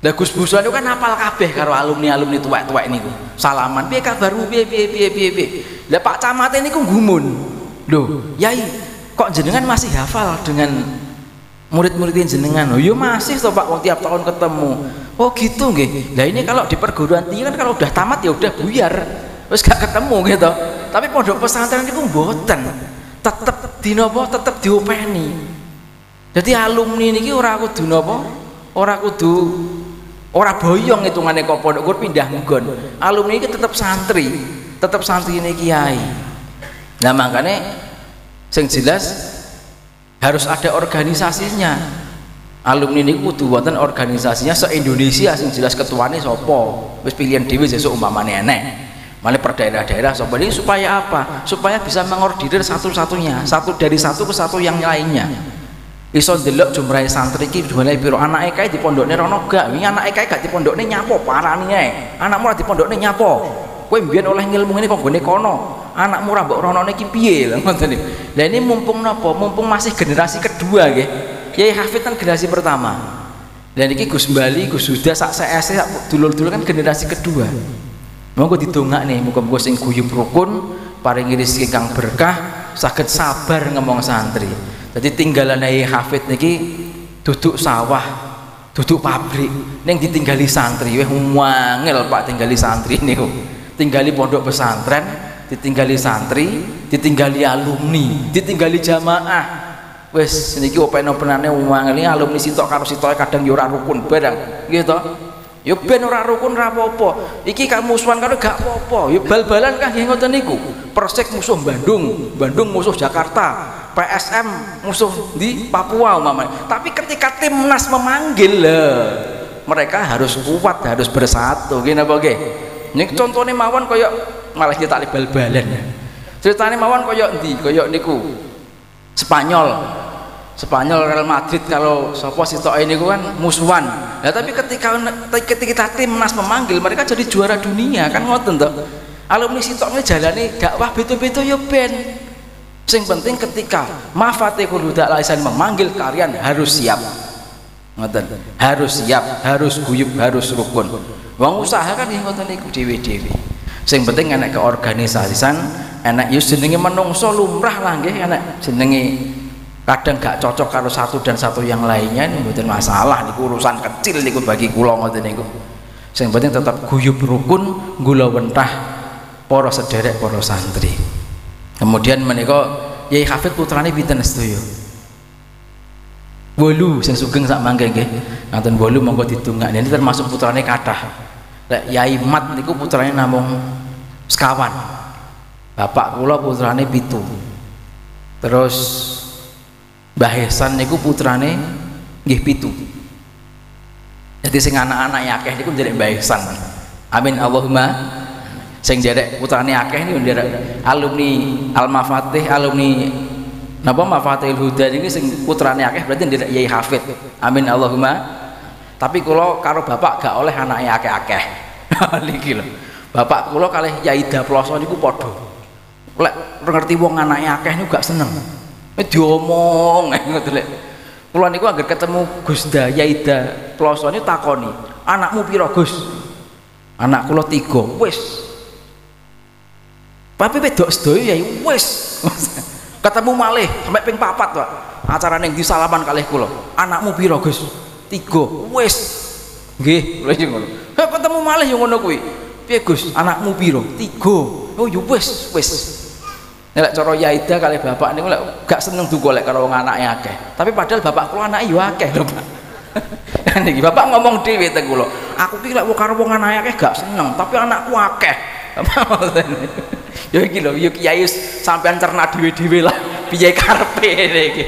Lah Gus Busro niku kan hafal kabeh karo alumni-alumni tuwek-tuwek niku. Salaman, piye kabarmu piye. Lah Pak Camat niku gumun. Lho, Yai, kok jenengan masih hafal dengan murid-muridin jenengan? Oh, ya masih toh Pak, tiap tahun ketemu. Oh gitu nggih. Lah ini kalau di perguruan tinggi kan kalau udah tamat ya udah buyar. Terus gak ketemu gitu. Tapi pondok pesantren niku mboten. Tetep dinapa tetep diopeni. Jadi alumni niki ora kudu napa? Ora boyong hitungane kok pondok kur pindah nggon. Alumni iki tetep santri ini kiai. Nah makanya sing jelas harus ada organisasinya. Alumni ini kudu wonten organisasinya se-Indonesia sing jelas ketuane sapa. Wis pilihan dhewe sesuk umpamane enek. Malah per daerah-daerah sapa ini supaya apa? Supaya bisa mengordirir satu-satunya, satu dari satu ke satu yang lainnya. Iso ndelok jumlahe santri iki jumlahe piro, anake kae di pondokne rono gak? Wingi anake kae gak di pondokne nyapo parani ae. Anakmu ora di pondokne nyapo? Kowe mbiyen oleh ngilmu ngene kok nggone kono. Anakmu ora mbok ronone iki piye lho ngoten iki. Lah ini mumpung napa? Mumpung masih generasi kedua nggih. Kiai Hafid kan generasi pertama. Dan iki Gus Bali, Gus Huda sak CS sak dulur-dulur kan generasi kedua. Monggo didongakne muga-muga sing guyub rukun, paringi rezeki kang berkah, saged sabar ngomong santri. Jadi tinggalan Kiai Hafid niki duduk sawah, duduk pabrik, ning ditinggali santri. Weh wangel Pak tinggali santri niku. Tinggali pondok pesantren, ditinggali santri, ditinggali alumni, ditinggali jamaah. Wes niki open-openane wangel alumni sitok karo sitoke kadang yo ora rukun barang, nggih to? Ya ben ora rukun ora apa-apa. Iki kamu musuhan karo gak apa-apa. Ya bal-balan kah nggih ngoten niku. Persik musuh Bandung, Bandung musuh Jakarta, PSM musuh di Papua umpamanya. Tapi ketika timnas memanggil mereka harus kuat, harus bersatu. Nggih napa nggih? Nek contone mawon kaya malah kita bal-balan. Ceritane mawon kaya endi? Kaya niku. Spanyol Real Madrid kalau sapa sitoke niku kan musuhan. Nah, tapi ketika timnas memanggil mereka jadi juara dunia kan ngoten to. Alumni sitokne jalane dakwah beda-beda ya ben. Sing penting ketika Mafatihul Huda Al-Ihsan memanggil kalian harus siap. Ngoten. Harus siap, harus guyub, harus rukun. Wong usaha kan ngoten niku dhewe-dhewe. Sing penting enek keorganisasian, enek yo jenenge menungso lumrah lah nggih enek jenenge kadang gak cocok karo satu dan satu yang lainnya ini mboten masalah niku urusan kecil niku bagi kula ngoten niku. Sing penting tetap guyub rukun gula wentah para sederek para santri. Kemudian menika Yai Hafid putrane pinten sedaya? 8 sing sugeng sak mangke nggih. Ngoten 8 monggo didongakne ini termasuk putrane kathah. Lek Yai Mat niku putrane namung sekawan. Bapak kula putrane 7. Terus Mbah Ihsan niku putrane nggih 7. Jadi sing anak-anak akeh niku nderek Mbah Ihsan. Amin Allahumma. Sing nderek putrane akeh niku nderek alumni Al-Mafatih, alumni napa Mafatihul Huda niki sing putrane akeh berarti nderek Yai Hafid. Amin Allahumma. Tapi kula karo bapak gak oleh anake akeh-akeh. Niki lho. Bapak kula kalih Yai Daploso niku padha. Lek ngerti wong anake akeh niku gak seneng. Diomong ngoten lek. Kula niku anggere ketemu Gus Yaida Ploso niku takoni, "Anakmu pira, Gus?" "Anak kula 3." "Wis." Tapi wedok sedaya ya wis. Ketemu malih sampai ping 4, Pak. Acarane ndi salaman kalih kula. "Anakmu pira, Gus?" 3. "Wis." Nggih, lha yo ngono. Ketemu malih yo ngono kuwi. "Piye, Gus? Anakmu pira?" 3. "Oh, yo wis." Nek cara Yaida kali bapak niku lek gak seneng duka lek karo wong anake akeh. Tapi padahal bapak kula anake yo akeh lho, Pak. Niki bapak ngomong dhewe teng kula. "Aku ki lek karo wong anake akeh gak seneng, tapi anakku akeh." Yo iki lho, yo kiai sampean cerna dhewe-dhewe lah. Piye karepe niki.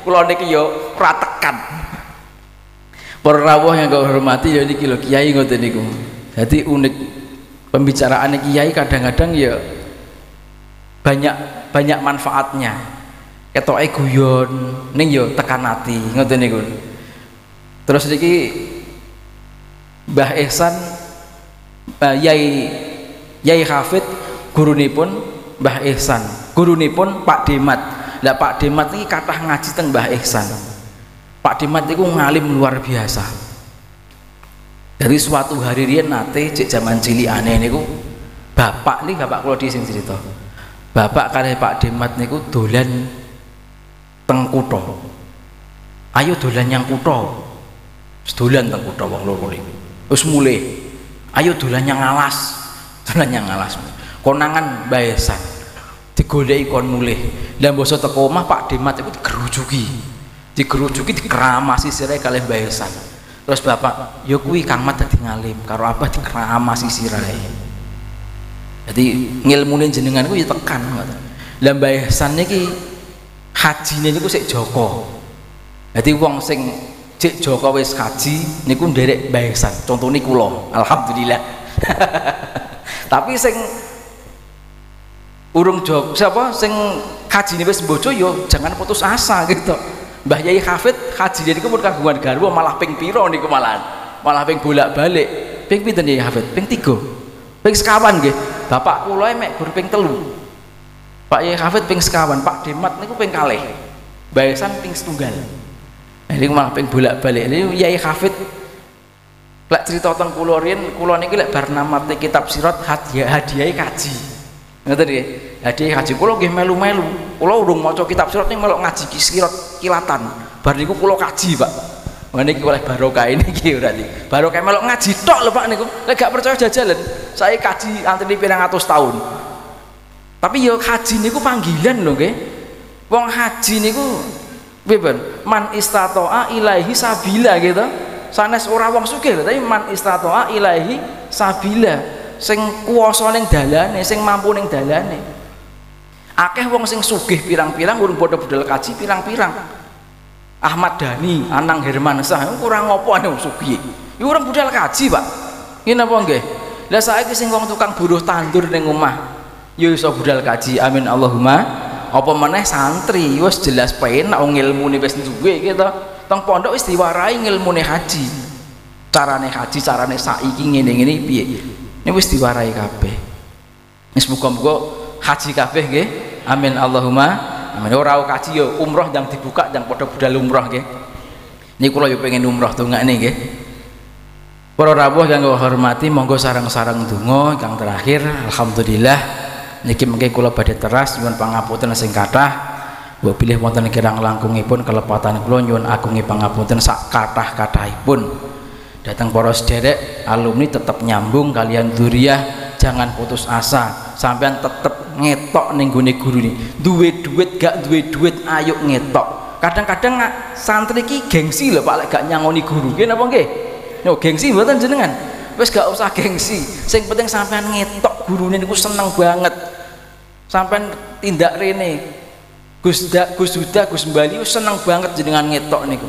Kula niki yo ora tekan. Para rawuh yang kau hormati yo niki lho kiai ngoten niku. Dadi unik pembicaraan kiai kadang-kadang ya banyak manfaatnya. Ketoke guyon ning yo tekan ati ngoten niku. Terus niki Mbah Ihsan Yai Hafid gurunipun Mbah Ihsan, gurunipun Pak Demat. Lah Pak Demat iki kathah ngaji teng Mbah Ihsan. Pak Demat niku ngalim luar biasa. Dari suatu hari riyen nate cek jaman cilikane niku bapak kula dhewe sing cerita. Bapak kali Pak Demat niku dolan teng kutha. "Ayo dolan yang kutha." Dolan teng kutha wong loro niku. Wis mulih. "Ayo dolan yang Alas." Dolan yang Alas. konangan baesan digoleki kon mulih. Lah mbasa teko omah Pak Demat iku digerujuki dikeramasi sirahe kalih baesan. Terus bapak, ya kuwi Kang Mat dadi ngalim karo Abah dikeramasi sirahe. Jadi ngilmune jenengan ku ya tekan ngoten. Lah baesan niki hajine niku sik Joko. Jadi wong sing cek Joko wis haji niku nderek baesan. Contone kula, alhamdulillah. Tapi sing urung Joko siapa sing hajine wis bojo yo jangan putus asa gitu. Mbah Yai Hafid hajine niku mun kagungan garwa malah ping pira niku malah ping bolak-balik. Ping pinten Yai Hafid? Ping 3. Ping sekawan nggih. Bapak kula mek gur ping 3. Pak Yai Hafid ping sekawan, Pak Demat niku ping kalih. Baesan ping setunggal. Ini malah ping bolak-balik. Ini Yai Hafid lek cerita tentang kula riyen, kula niki lek bar namate kitab sirat hadiah kaji. Ngoten nggih. Hadiah kaji kula nggih melu-melu. Kula urung maca kitab sirat ning melok ngaji sirat kilatan. Bar niku kula kaji, Pak. Wah niki oleh barokah niki berarti. Barokah melok ngaji tok lho Pak niku. Lek gak percaya jajalan. Saya kaji antri 100 tahun. Tapi ya haji niku panggilan lho nggih. Wong haji niku piye man istato'a ilaihi sabila gitu. Sanes ora wong sugih tapi man istato'a ilaihi sabila, sing kuwasa ning dalane, sing mampu ning dalane. Akeh wong sing sugih pirang-pirang urung padha budal kaji pirang-pirang. Ahmad Dhani, Anang Hermansyah kurang ngopo ane wong sugih. Iku urung budal kaji, Pak. Iki napa nggih? Lah saiki sing wong tukang buruh tandur ning omah ya iso budal kaji. Amin Allahumma. Apa meneh santri wis jelas penak ngilmune wis duwe gitu. Teng pondok wis diwarai ngilmune haji. Carane haji, carane saiki ngene-ngene piye. Ini wis diwarai kabeh. Wis muga-muga haji kabeh nggih. Amin Allahumma. Amin. Ora kaji ya umroh yang dibuka yang padha budal umroh nggih. Niki kula yo pengen umroh dongane nggih. Para rawuh kang hormati monggo sareng-sareng donga kang terakhir alhamdulillah. Niki mengke kula badhe teras nyuwun pangapunten sing kathah. Mbok pilih wonten kirang langkungipun kelepatan kula nyuwun agungi pangapunten sak kathah-kathahipun. Datang para sederek alumni tetap nyambung kalian dzuriyah, jangan putus asa. Sampean tetep ngetok ning gone gurune. Duwe duit gak duwe duit ayo ngetok. Kadang-kadang santri iki gengsi lho Pak lek gak nyangoni guru. Nggih napa nggih? Yo gengsi mboten jenengan. Wis gak usah gengsi. Sing penting sampean ngetok gurune niku seneng banget. Sampai tindak rene Gus Huda, Gus Mbali seneng banget jenengan ngetok niku.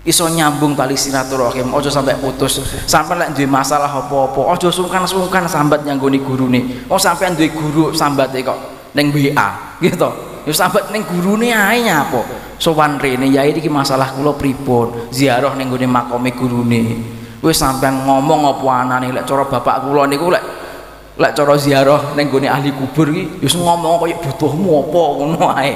Iso nyambung tali silaturahim, aja sampai putus. Sampai lek duwe masalah apa-apa, aja sungkan-sungkan sambat nyanggoni gurune. Oh sampean duwe guru sambate kok ning WA, gitu. Ya sambat ning gurune ae nyapa. Sowan rene yai iki masalah kula pripun, ziarah ning gone makome gurune. Wis sampean ngomong apa anane lek cara bapak kula niku lek cara ziarah ning gone ahli kubur iki wis ngomong kaya butuhmu apa ngono ae.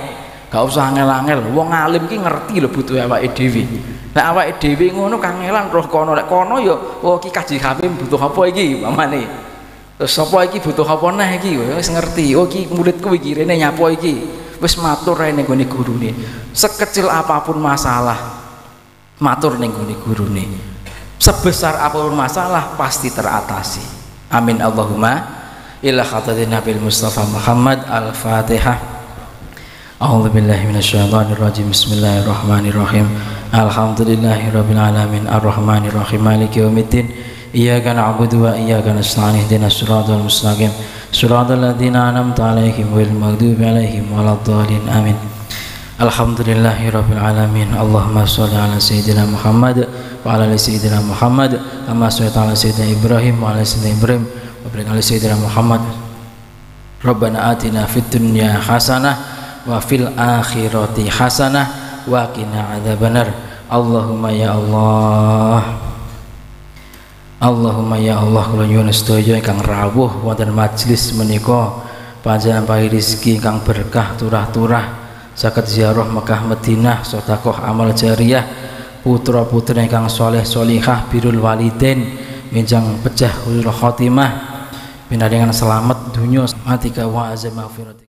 Gak usah angel-angel. Wong alim ki ngerti lho butuhe awake dhewe. Nek awake dhewe ngono kangelan roh kono lek kono ya oh iki kaji Habib butuh apa iki pamane. Terus sapa iki butuh apa neh iki wis ngerti. Oh iki muridku iki rene nyapa iki. Wis matur ae ning gone gurune. Sekecil apapun masalah matur ning gone gurune. Sebesar apapun masalah pasti teratasi. Amin Allahumma. Ila khatatin Nabil Mustafa Muhammad. Al-Fatihah. A'udzu billahi minasyaitonir rajim. Bismillahirrahmanirrahim. Alhamdulillahirabbil alamin arrahmanir rahim maliki yaumiddin. Iyyaka na'budu wa iyyaka nasta'in ihdinas siratal mustaqim siratal ladzina an'amta 'alaihim ghairil maghdubi 'alaihim waladdallin. Amin. Alhamdulillahirabbil alamin. Allahumma shalli ala sayyidina Muhammad wa ala ali sayyidina Muhammad kama shallaita ala sayyidina Ibrahim wa ala sayyidina Ibrahim wa barik ala sayyidina Muhammad. Rabbana atina fid dunya hasanah wa fil akhirati hasanah wa qina adzabannar. Allahumma ya Allah, Allahumma ya Allah, kula nyuwun sedaya ingkang rawuh wonten majelis menika panjenengan paring rezeki ingkang berkah turah-turah saged ziarah Mekah Madinah, sedekah amal jariyah, putra-putri ingkang saleh salihah, birrul walidain, minjang pejah husnul khotimah, pinaringan selamat dunya mati ka wa azam maghfirati.